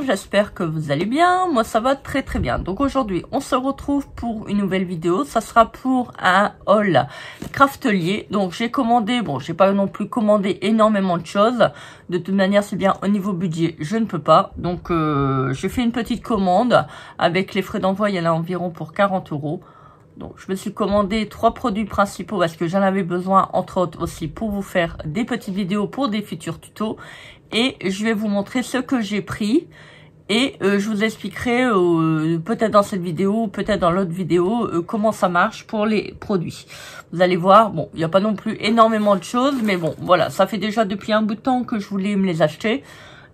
j'espère que vous allez bien. Moi ça va très très bien. Donc aujourd'hui on se retrouve pour une nouvelle vidéo. Ça sera pour un haul Craftelier. Donc j'ai commandé, bon j'ai pas non plus commandé énormément de choses. De toute manière c'est bien au niveau budget je ne peux pas. Donc j'ai fait une petite commande. Avec les frais d'envoi il y en a environ pour 40 €. Donc je me suis commandé 3 produits principaux parce que j'en avais besoin entre autres aussi pour vous faire des petites vidéos pour des futurs tutos. Et je vais vous montrer ce que j'ai pris et je vous expliquerai peut-être dans cette vidéo ou peut-être dans l'autre vidéo comment ça marche pour les produits. Vous allez voir, bon, il n'y a pas non plus énormément de choses, mais bon, voilà, ça fait déjà depuis un bout de temps que je voulais me les acheter.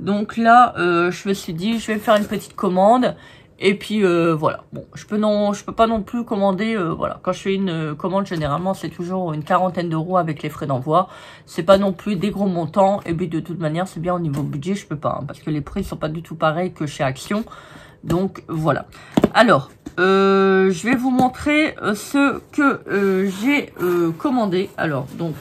Donc là, je me suis dit, je vais faire une petite commande. Et puis voilà, bon, je peux pas non plus commander, voilà, quand je fais une commande, généralement, c'est toujours une quarantaine d'euros avec les frais d'envoi. C'est pas non plus des gros montants, et puis de toute manière, c'est bien au niveau budget, je peux pas, hein, parce que les prix sont pas du tout pareils que chez Action. Donc voilà. Alors, je vais vous montrer ce que j'ai commandé. Alors, donc,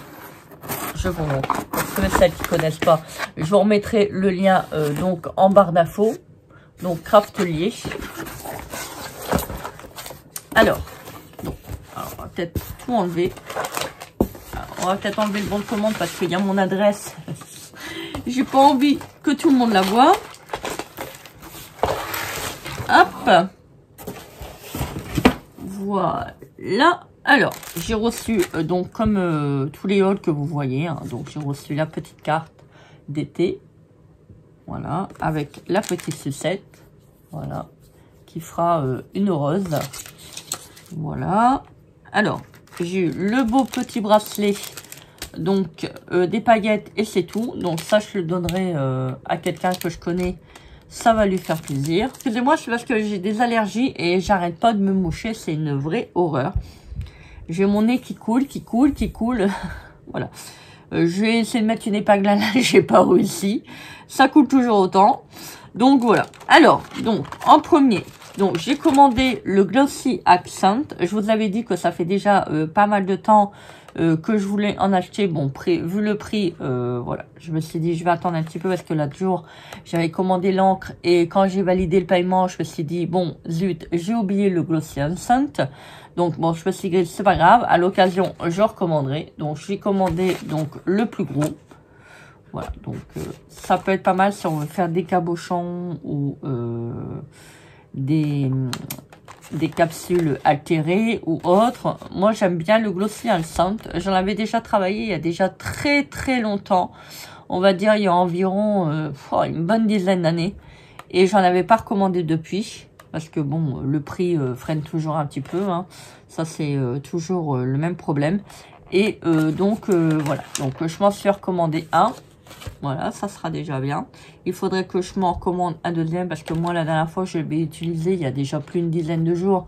je vous montre, pour celles qui connaissent pas, je vous remettrai le lien donc en barre d'infos. Donc Craftelier. Alors, on va peut-être tout enlever. Alors, on va peut-être enlever le bon de commande parce qu'il y a mon adresse. J'ai pas envie que tout le monde la voie. Hop. Voilà. Alors, j'ai reçu donc comme tous les hauls que vous voyez. Hein, donc j'ai reçu la petite carte d'été. Voilà, avec la petite sucette, voilà, qui fera une heureuse. Voilà. Alors, j'ai eu le beau petit bracelet, donc des paillettes et c'est tout. Donc ça, je le donnerai à quelqu'un que je connais, ça va lui faire plaisir. Excusez-moi, c'est parce que j'ai des allergies et j'arrête pas de me moucher, c'est une vraie horreur. J'ai mon nez qui coule. Voilà. J'ai essayé de mettre une épingle à linge, j'ai pas réussi. Ça coûte toujours autant. Donc voilà. Alors, donc en premier, donc j'ai commandé le Glossy Accent. Je vous avais dit que ça fait déjà pas mal de temps que je voulais en acheter. Bon, vu le prix, voilà. Je me suis dit, je vais attendre un petit peu parce que l'autre jour, j'avais commandé l'encre et quand j'ai validé le paiement, je me suis dit, bon, zut, j'ai oublié le Glossy Accent. Donc bon, je me suis dit, c'est pas grave. À l'occasion, je recommanderai. Donc j'ai commandé donc le plus gros. Voilà, donc ça peut être pas mal si on veut faire des cabochons ou des capsules altérées ou autres. Moi, j'aime bien le Glossy Accent. J'en avais déjà travaillé il y a déjà très très longtemps. On va dire il y a environ une bonne dizaine d'années. Et j'en avais pas recommandé depuis. Parce que bon, le prix freine toujours un petit peu. Hein. Ça, c'est toujours le même problème. Et donc, voilà. Donc, je m'en suis recommandé un. Voilà, ça sera déjà bien. Il faudrait que je m'en recommande un deuxième. Parce que moi, la dernière fois, je l'ai utilisé il y a déjà plus d'une dizaine de jours.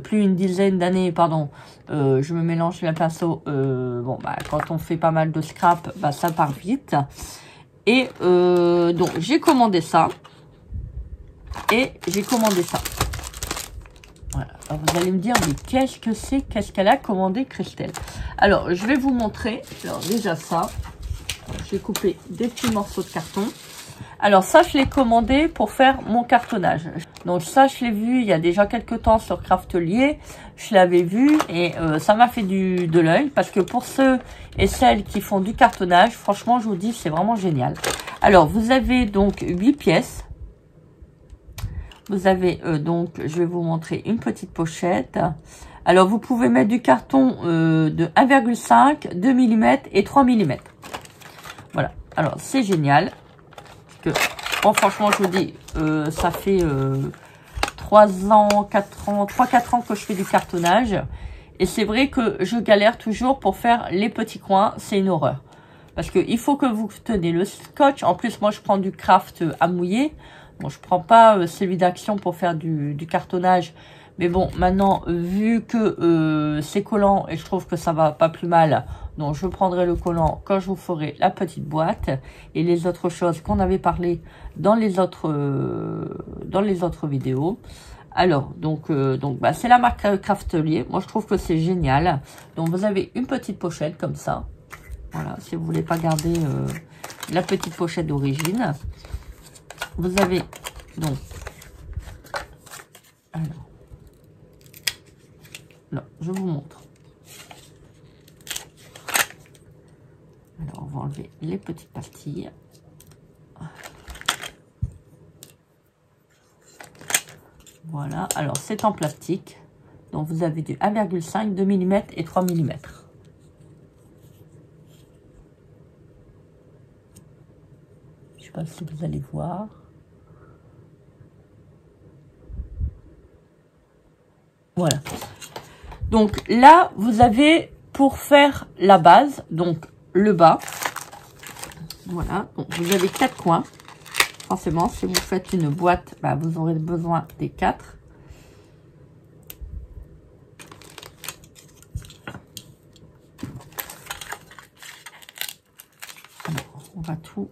Plus une dizaine d'années, pardon. Je me mélange les pinceaux. Bon, bah, quand on fait pas mal de scrap, bah, ça part vite. Et donc, j'ai commandé ça. Et j'ai commandé ça. Voilà. Alors vous allez me dire, mais qu'est-ce que c'est? Qu'est-ce qu'elle a commandé, Christelle? Alors, je vais vous montrer. Alors, déjà ça. J'ai coupé des petits morceaux de carton. Alors, ça, je l'ai commandé pour faire mon cartonnage. Donc, ça, je l'ai vu il y a déjà quelques temps sur Craftelier. Je l'avais vu et ça m'a fait de l'œil. Parce que pour ceux et celles qui font du cartonnage, franchement, je vous dis, c'est vraiment génial. Alors, vous avez donc 8 pièces. Vous avez donc, je vais vous montrer une petite pochette. Alors, vous pouvez mettre du carton de 1,5, 2 mm et 3 mm. Voilà. Alors, c'est génial. Parce que, bon, franchement, je vous dis, ça fait 3 ans, 4 ans, 3-4 ans que je fais du cartonnage. Et c'est vrai que je galère toujours pour faire les petits coins. C'est une horreur. Parce que il faut que vous tenez le scotch. En plus, moi, je prends du craft à mouiller. Bon, je prends pas celui d'Action pour faire du cartonnage. Mais bon, maintenant, vu que c'est collant et je trouve que ça va pas plus mal, donc je prendrai le collant quand je vous ferai la petite boîte et les autres choses qu'on avait parlé dans les autres vidéos. Alors, donc bah, c'est la marque Craftelier. Moi, je trouve que c'est génial. Donc, vous avez une petite pochette comme ça. Voilà, si vous voulez pas garder la petite pochette d'origine. Vous avez Donc, alors, là, je vous montre. Alors, on va enlever les petites pastilles. Voilà, alors c'est en plastique. Donc, vous avez du 1,5, 2 mm et 3 mm. Je ne sais pas si vous allez voir. Voilà. Donc là, vous avez pour faire la base, donc le bas. Voilà. Donc vous avez 4 coins. Forcément, si vous faites une boîte, bah, vous aurez besoin des 4. Alors, on va tout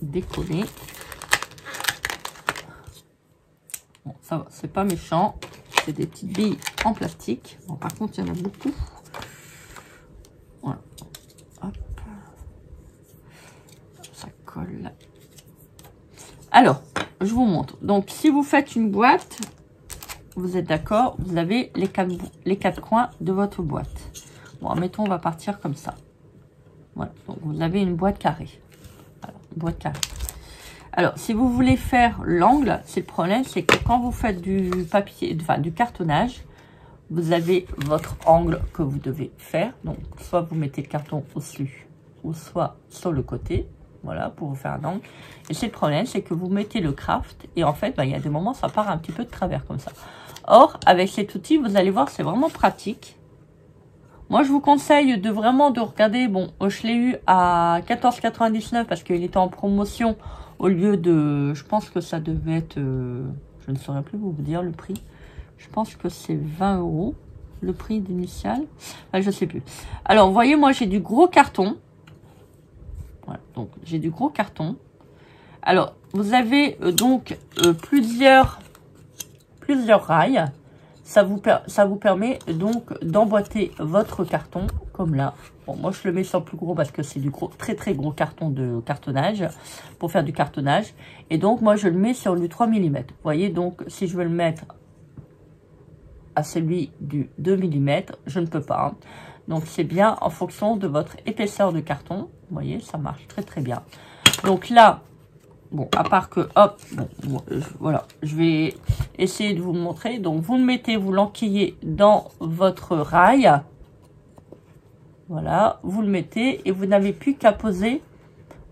décoller. Bon, ça va, c'est pas méchant. C'est des petites billes en plastique. Bon, par contre, il y en a beaucoup. Voilà. Hop. Ça colle. Alors, je vous montre. Donc, si vous faites une boîte, vous êtes d'accord, vous avez les quatre coins de votre boîte. Bon, mettons, on va partir comme ça. Voilà. Donc, vous avez une boîte carrée. Alors, une boîte carrée. Alors, si vous voulez faire l'angle, c'est le problème, c'est que quand vous faites du papier, enfin du cartonnage, vous avez votre angle que vous devez faire. Donc, soit vous mettez le carton au-dessus, ou soit sur le côté, voilà, pour vous faire un angle. Et c'est le problème, c'est que vous mettez le craft, et en fait, bah, il y a des moments, ça part un petit peu de travers comme ça. Or, avec cet outil, vous allez voir, c'est vraiment pratique. Moi, je vous conseille de vraiment de regarder, bon, je l'ai eu à 14,99 parce qu'il était en promotion. Au lieu de, je pense que ça devait être, je ne saurais plus vous dire le prix. Je pense que c'est 20 € le prix d'initial. Enfin, je sais plus. Alors, vous voyez, moi, j'ai du gros carton. Voilà, donc j'ai du gros carton. Alors, vous avez donc plusieurs rails. Ça vous permet donc d'emboîter votre carton comme là. Bon, moi, je le mets sur le plus gros parce que c'est du gros, très très gros carton de cartonnage pour faire du cartonnage. Et donc, moi, je le mets sur du 3 mm. Vous voyez, donc, si je veux le mettre à celui du 2 mm, je ne peux pas. Hein. Donc, c'est bien en fonction de votre épaisseur de carton. Vous voyez, ça marche très très bien. Donc là, bon, à part que, hop, bon, voilà, je vais essayer de vous montrer. Donc, vous le mettez, vous l'enquillez dans votre rail. Voilà, vous le mettez et vous n'avez plus qu'à poser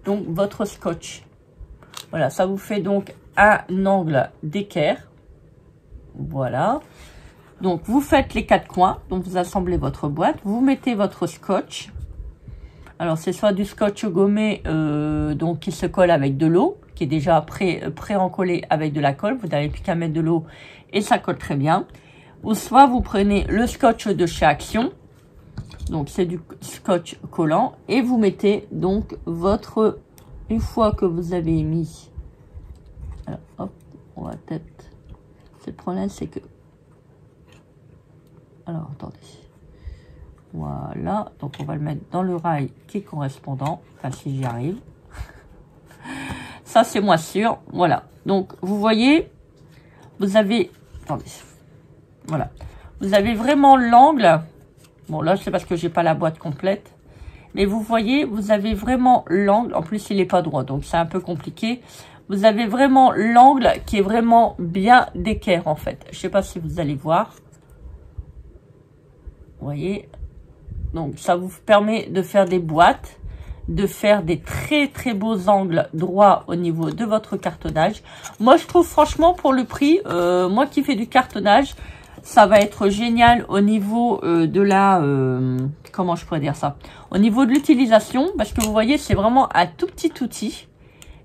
donc votre scotch. Voilà, ça vous fait donc un angle d'équerre. Voilà. Donc, vous faites les 4 coins. Donc, vous assemblez votre boîte. Vous mettez votre scotch. Alors, c'est soit du scotch gommé donc qui se colle avec de l'eau, qui est déjà pré-encollé avec de la colle. Vous n'avez plus qu'à mettre de l'eau et ça colle très bien. Ou soit vous prenez le scotch de chez Action. Donc, c'est du scotch collant. Et vous mettez donc votre... Une fois que vous avez mis... Alors, hop, on va peut-être... Le problème, c'est que... Alors, attendez. Voilà. Donc, on va le mettre dans le rail qui est correspondant. Enfin, si j'y arrive. Ça, c'est moins sûr. Voilà. Donc, vous voyez, vous avez... Attendez. Voilà. Vous avez vraiment l'angle... Bon, là, c'est parce que j'ai pas la boîte complète. Mais vous voyez, vous avez vraiment l'angle. En plus, il n'est pas droit, donc c'est un peu compliqué. Vous avez vraiment l'angle qui est vraiment bien d'équerre, en fait. Je sais pas si vous allez voir. Vous voyez. Donc, ça vous permet de faire des boîtes, de faire des très, très beaux angles droits au niveau de votre cartonnage. Moi, je trouve, franchement, pour le prix, moi qui fais du cartonnage... Ça va être génial au niveau de la... comment je pourrais dire ça? Au niveau de l'utilisation, parce que vous voyez, c'est vraiment un tout petit outil,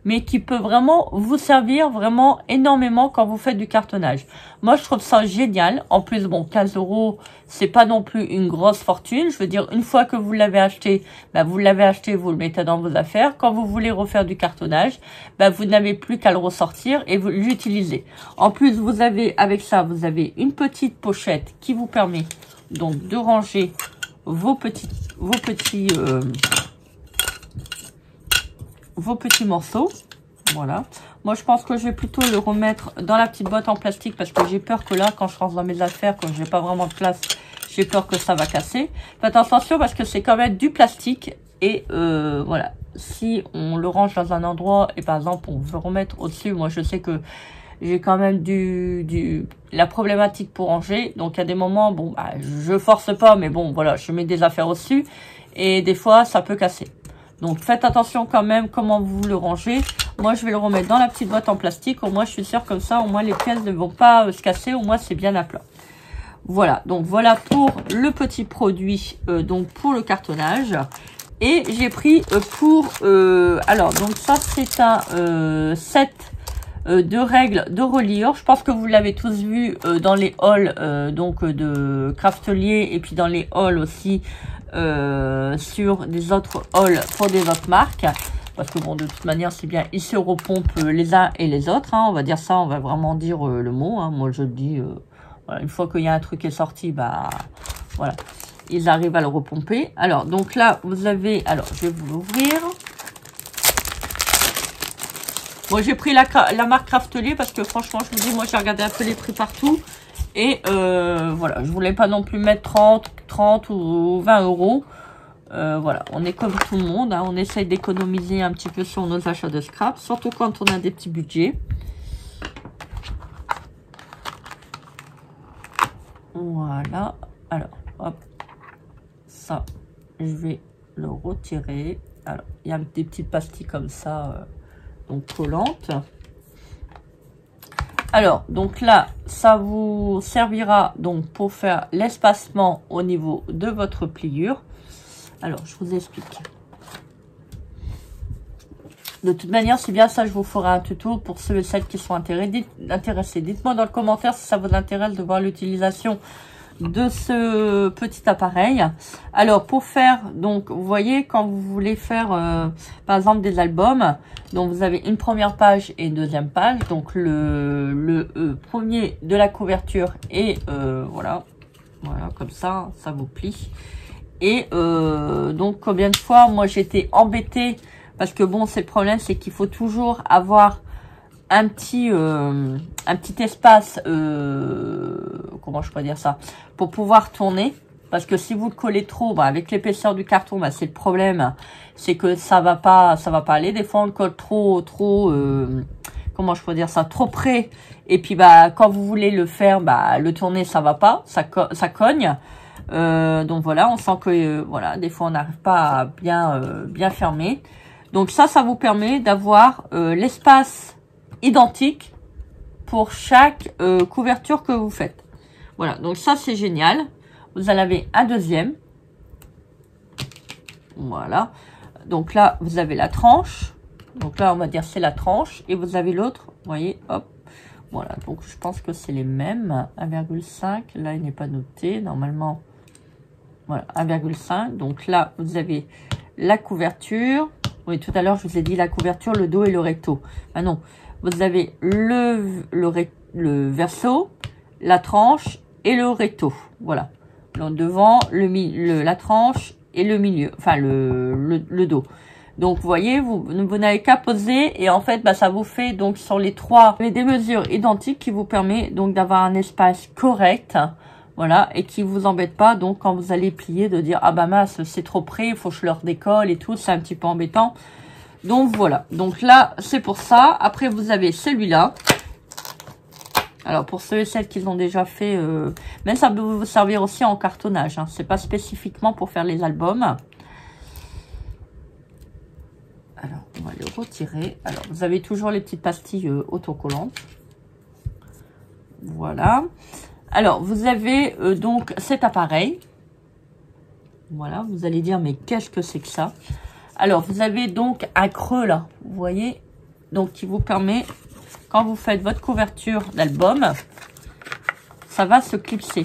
mais qui peut vraiment vous servir vraiment énormément quand vous faites du cartonnage. Moi, je trouve ça génial. En plus, bon, 15 €, c'est pas non plus une grosse fortune. Je veux dire, une fois que vous l'avez acheté, bah, vous l'avez acheté, vous le mettez dans vos affaires. Quand vous voulez refaire du cartonnage, bah, vous n'avez plus qu'à le ressortir et vous l'utilisez. En plus, vous avez, avec ça, vous avez une petite pochette qui vous permet donc de ranger vos petits morceaux. Voilà. Moi, je pense que je vais plutôt le remettre dans la petite boîte en plastique parce que j'ai peur que là, quand je range dans mes affaires, quand j'ai pas vraiment de place, j'ai peur que ça va casser. Faites attention parce que c'est quand même du plastique. Et voilà, si on le range dans un endroit et par exemple, on veut remettre au-dessus, moi, je sais que j'ai quand même la problématique pour ranger. Donc, il y a des moments, bon, bah, je force pas, mais bon, voilà, je mets des affaires au-dessus. Et des fois, ça peut casser. Donc, faites attention quand même comment vous le rangez. Moi, je vais le remettre dans la petite boîte en plastique. Au moins, je suis sûre comme ça, au moins, les pièces ne vont pas se casser. Au moins, c'est bien à plat. Voilà. Donc, voilà pour le petit produit, donc pour le cartonnage. Et j'ai pris pour... alors, donc ça, c'est un set de règles de reliure. Je pense que vous l'avez tous vu dans les hauls donc de Craftelier et puis dans les hauls aussi sur des autres hauls pour des autres marques. Parce que bon, de toute manière, c'est bien, ils se repompent les uns et les autres. Hein, on va dire ça, on va vraiment dire le mot. Hein, moi, je le dis, voilà, une fois qu'il y a un truc qui est sorti, bah voilà, ils arrivent à le repomper. Alors, donc là, vous avez... Alors, je vais vous l'ouvrir. Bon, j'ai pris la marque Craftelier parce que franchement, je vous dis, moi, j'ai regardé un peu les prix partout. Et voilà, je voulais pas non plus mettre 30 ou 20 euros. Voilà, on est comme tout le monde, hein, on essaye d'économiser un petit peu sur nos achats de scrap, surtout quand on a des petits budgets. Voilà, alors, hop, ça, je vais le retirer. Alors, il y a des petites pastilles comme ça, donc collantes. Alors, donc là, ça vous servira donc pour faire l'espacement au niveau de votre pliure. Alors, je vous explique. De toute manière, c'est bien ça, je vous ferai un tuto pour ceux et celles qui sont intéressés. Dites-moi dans le commentaire si ça vous intéresse de voir l'utilisation de ce petit appareil. Alors, pour faire, donc, vous voyez, quand vous voulez faire, par exemple, des albums, donc vous avez une première page et une deuxième page. Donc, le premier de la couverture et voilà, comme ça vous plie. Et donc, combien de fois, moi, j'étais embêtée parce que, bon, c'est le problème, c'est qu'il faut toujours avoir un petit espace, comment je peux dire ça, pour pouvoir tourner. Parce que si vous le collez trop, bah, avec l'épaisseur du carton, bah, c'est le problème, c'est que ça va pas aller. Des fois, on le colle trop, comment je peux dire ça, trop près. Et puis, bah, quand vous voulez le faire, bah, le tourner, ça va pas, ça cogne. Donc voilà, on sent que voilà, des fois on n'arrive pas à bien fermer. Donc ça vous permet d'avoir l'espace identique pour chaque couverture que vous faites. Voilà, donc ça c'est génial. Vous en avez un deuxième. Voilà. Donc là, vous avez la tranche. Donc là, on va dire c'est la tranche. Et vous avez l'autre, vous voyez, hop. Voilà, donc je pense que c'est les mêmes. 1,5, là il n'est pas noté. Normalement, voilà, 1,5. Donc là, vous avez la couverture. Oui, tout à l'heure, je vous ai dit la couverture, le dos et le recto. Ah non, vous avez le verso, la tranche et le recto. Voilà. Donc devant, la tranche et le milieu, enfin le dos. Donc, vous voyez, vous n'avez qu'à poser et en fait, bah, ça vous fait donc sur les trois des mesures identiques qui vous permet donc d'avoir un espace correct. Voilà, et qui vous embête pas, donc quand vous allez plier, de dire, ah bah mince, c'est trop près, il faut que je leur décolle et tout, c'est un petit peu embêtant. Donc voilà, donc là, c'est pour ça. Après, vous avez celui-là. Alors, pour ceux et celles qui l'ont déjà fait, mais ça peut vous servir aussi en cartonnage, hein. C'est pas spécifiquement pour faire les albums. Alors, on va le retirer. Alors, vous avez toujours les petites pastilles autocollantes. Voilà. Alors, vous avez donc cet appareil. Voilà, vous allez dire, mais qu'est-ce que c'est que ça? Alors, vous avez donc un creux là, vous voyez? Donc, qui vous permet, quand vous faites votre couverture d'album, ça va se clipser.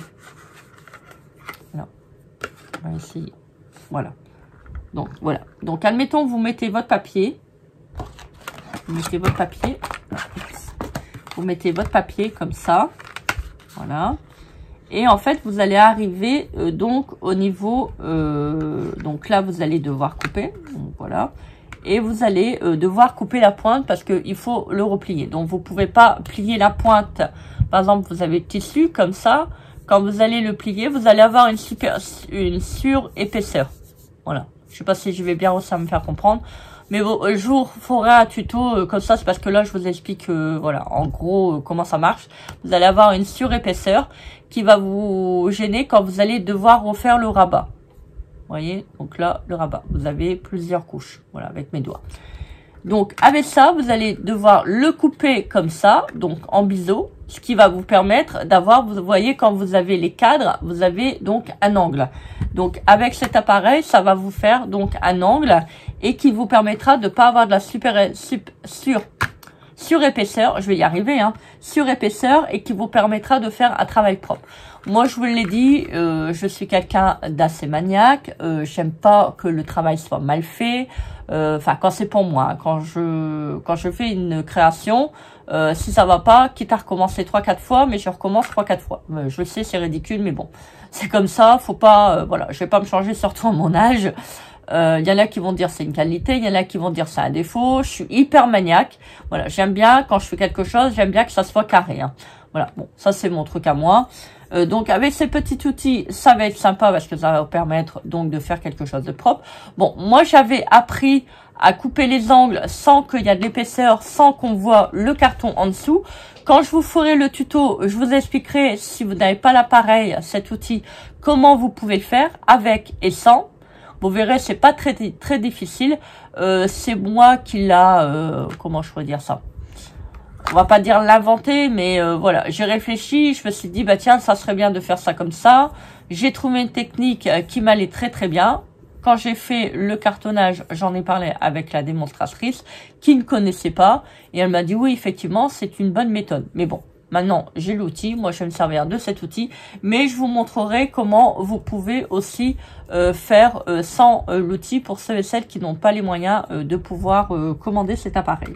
Alors, on va essayer. Voilà. Donc, voilà. Donc, admettons, vous mettez votre papier. Vous mettez votre papier. Vous mettez votre papier comme ça. Voilà. Et en fait, vous allez arriver donc au niveau... donc là, vous allez devoir couper. Donc voilà. et vous allez devoir couper la pointe parce qu'il faut le replier. Donc vous pouvez pas plier la pointe. Par exemple, vous avez le tissu comme ça. Quand vous allez le plier, vous allez avoir une surépaisseur. Voilà. Je sais pas si je vais bien réussir à me faire comprendre. Mais bon, je vous ferai un tuto comme ça, c'est parce que là, je vous explique, voilà, en gros, comment ça marche. Vous allez avoir une surépaisseur qui va vous gêner quand vous allez devoir refaire le rabat. Vous voyez, donc là, le rabat. Vous avez plusieurs couches, voilà, avec mes doigts. Donc, avec ça, vous allez devoir le couper comme ça, donc en biseau, ce qui va vous permettre d'avoir, vous voyez, quand vous avez les cadres, vous avez donc un angle. Donc, avec cet appareil, ça va vous faire donc un angle et qui vous permettra de ne pas avoir de la surépaisseur, je vais y arriver, hein, surépaisseur et qui vous permettra de faire un travail propre. Moi, je vous l'ai dit, je suis quelqu'un d'assez maniaque, j'aime pas que le travail soit mal fait, enfin, quand c'est pour moi, hein, quand je fais une création, si ça va pas, quitte à recommencer 3-4 fois, mais je recommence 3-4 fois. Je sais, c'est ridicule, mais bon, c'est comme ça, faut pas, voilà, je vais pas me changer, surtout à mon âge. Il y en a qui vont dire c'est une qualité, il y en a qui vont dire c'est un défaut. Je suis hyper maniaque. Voilà, j'aime bien quand je fais quelque chose, j'aime bien que ça soit carré. Hein. Voilà, bon, ça c'est mon truc à moi. Donc avec ces petits outils, ça va être sympa parce que ça va vous permettre donc de faire quelque chose de propre. Bon, moi j'avais appris à couper les angles sans qu'il y ait de l'épaisseur, sans qu'on voit le carton en dessous. Quand je vous ferai le tuto, je vous expliquerai, si vous n'avez pas l'appareil, cet outil, comment vous pouvez le faire avec et sans. Vous verrez, c'est pas très difficile. C'est moi qui l'a, comment je pourrais dire ça? On va pas dire l'inventer, mais voilà, j'ai réfléchi, je me suis dit, bah tiens, ça serait bien de faire ça comme ça. J'ai trouvé une technique qui m'allait très bien. Quand j'ai fait le cartonnage, j'en ai parlé avec la démonstratrice qui ne connaissait pas. Et elle m'a dit, oui, effectivement, c'est une bonne méthode. Mais bon, maintenant, j'ai l'outil. Moi, je vais me servir de cet outil. Mais je vous montrerai comment vous pouvez aussi faire sans l'outil pour ceux et celles qui n'ont pas les moyens de pouvoir commander cet appareil.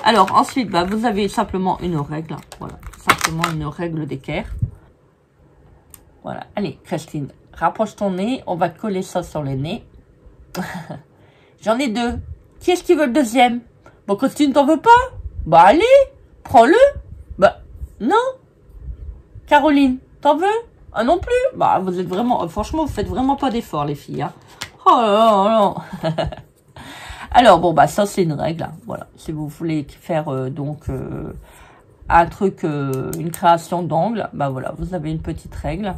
Alors, ensuite, bah, vous avez simplement une règle. Voilà, simplement une règle d'équerre. Voilà. Allez, Christine, rapproche ton nez. On va coller ça sur le nez. J'en ai deux. Qui est-ce qui veut le deuxième? Bon, Christine, t'en veux pas? Bah, allez, prends-le. Bah, non. Caroline, t'en veux? Ah non plus? Bah, vous êtes vraiment... franchement, vous faites vraiment pas d'efforts, les filles. Hein. Oh là là. Alors, bon, bah, ça, c'est une règle. Hein. Voilà. Si vous voulez faire, un truc, une création d'angle, bah, voilà, vous avez une petite règle.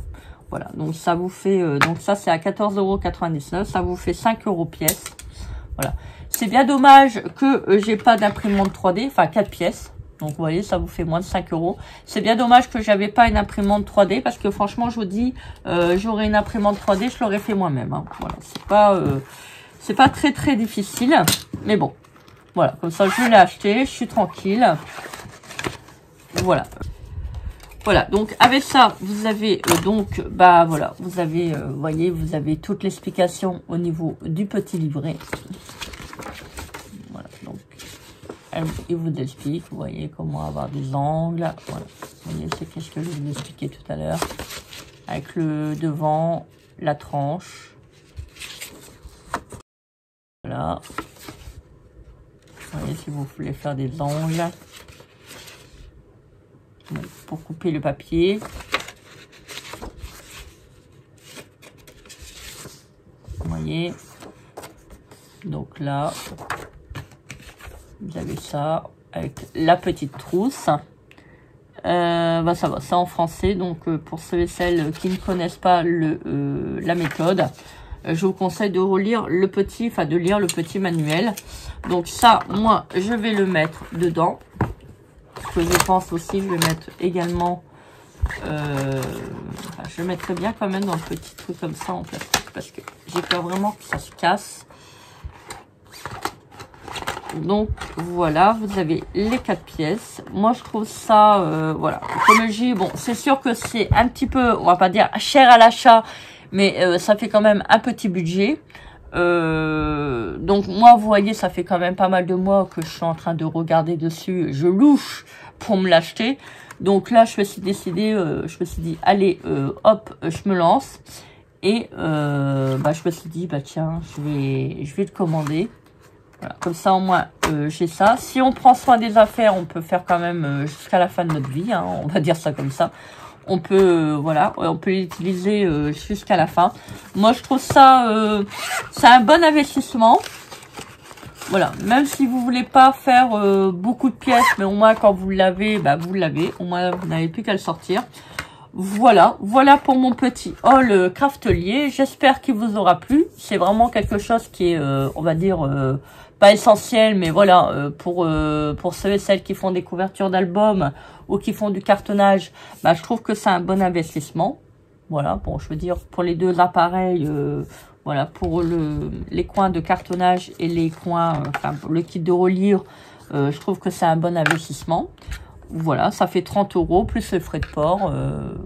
Voilà. Donc, ça vous fait... donc, ça, c'est à 14,99 €. Ça vous fait 5 € pièce. Voilà. C'est bien dommage que j'ai pas d'imprimante 3D. Enfin, 4 pièces. Donc, vous voyez, ça vous fait moins de 5 €. C'est bien dommage que j'avais pas une imprimante 3D. Parce que, franchement, je vous dis, j'aurais une imprimante 3D, je l'aurais fait moi-même. Hein. Voilà. C'est pas très difficile. Mais bon. Voilà. Comme ça, je l'ai acheté. Je suis tranquille. Voilà. Voilà. Donc, avec ça, vous avez donc, bah, voilà. Vous avez, vous voyez, vous avez toute l'explication au niveau du petit livret. Voilà. Donc, il vous explique, vous voyez, comment avoir des angles. Voilà. Vous voyez, c'est ce que je vous ai expliqué tout à l'heure. Avec le devant, la tranche. Voilà. Vous voyez, si vous voulez faire des angles. Bon, pour couper le papier. Vous voyez. Donc là, vous avez ça avec la petite trousse. Bah ça va, c'est en français. Donc pour ceux et celles qui ne connaissent pas la méthode, je vous conseille de relire le petit, enfin de lire le petit manuel. Donc ça, moi, je vais le mettre dedans. Ce que je pense aussi, je vais mettre également... je le mettrai bien quand même dans le petit truc comme ça en plastique. Parce que j'ai peur vraiment que ça se casse. Donc voilà, vous avez les 4 pièces. Moi, je trouve ça, voilà. Comme je dis, bon, c'est sûr que c'est un petit peu, on va pas dire cher à l'achat. Mais ça fait quand même un petit budget. Donc moi, vous voyez, ça fait quand même pas mal de mois que je suis en train de regarder dessus. Je louche pour me l'acheter. Donc là, je me suis décidé, je me suis dit, allez, hop, je me lance. Et bah, je me suis dit, bah tiens, je vais le commander. Voilà, comme ça au moins j'ai ça. Si on prend soin des affaires, on peut faire quand même jusqu'à la fin de notre vie, hein, on va dire ça comme ça. On peut voilà, on peut l'utiliser jusqu'à la fin. Moi je trouve ça c'est un bon investissement. Voilà, même si vous voulez pas faire beaucoup de pièces, mais au moins quand vous l'avez, bah vous l'avez. Au moins vous n'avez plus qu'à le sortir. Voilà, voilà pour mon petit haul craftelier. J'espère qu'il vous aura plu. C'est vraiment quelque chose qui est, on va dire, pas essentiel, mais voilà, pour ceux et celles qui font des couvertures d'albums ou qui font du cartonnage, bah, je trouve que c'est un bon investissement. Voilà, bon, je veux dire, pour les deux appareils, voilà, pour les coins de cartonnage et les coins, enfin, le kit de reliure, je trouve que c'est un bon investissement. Voilà, ça fait 30 € plus les frais de port.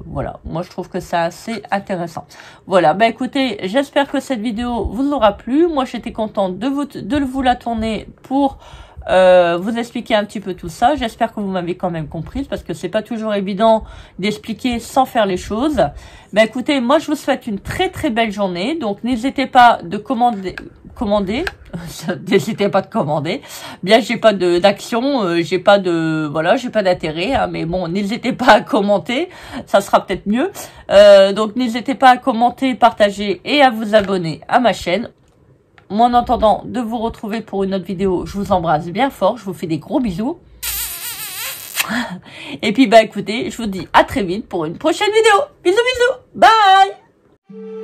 Voilà, moi je trouve que c'est assez intéressant. Voilà, bah écoutez, j'espère que cette vidéo vous aura plu. Moi j'étais contente de vous la tourner pour vous expliquer un petit peu tout ça. J'espère que vous m'avez quand même comprise parce que c'est pas toujours évident d'expliquer sans faire les choses. Bah écoutez, moi je vous souhaite une très très belle journée. Donc n'hésitez pas de commander. N'hésitez pas de commander. Bien, j'ai pas d'action, j'ai pas de voilà, j'ai pas d'intérêt, hein, mais bon, n'hésitez pas à commenter, ça sera peut-être mieux. Donc n'hésitez pas à commenter, partager et à vous abonner à ma chaîne. Moi, en attendant de vous retrouver pour une autre vidéo, je vous embrasse bien fort, je vous fais des gros bisous. Et puis bah écoutez, je vous dis à très vite pour une prochaine vidéo. Bisous bisous. Bye.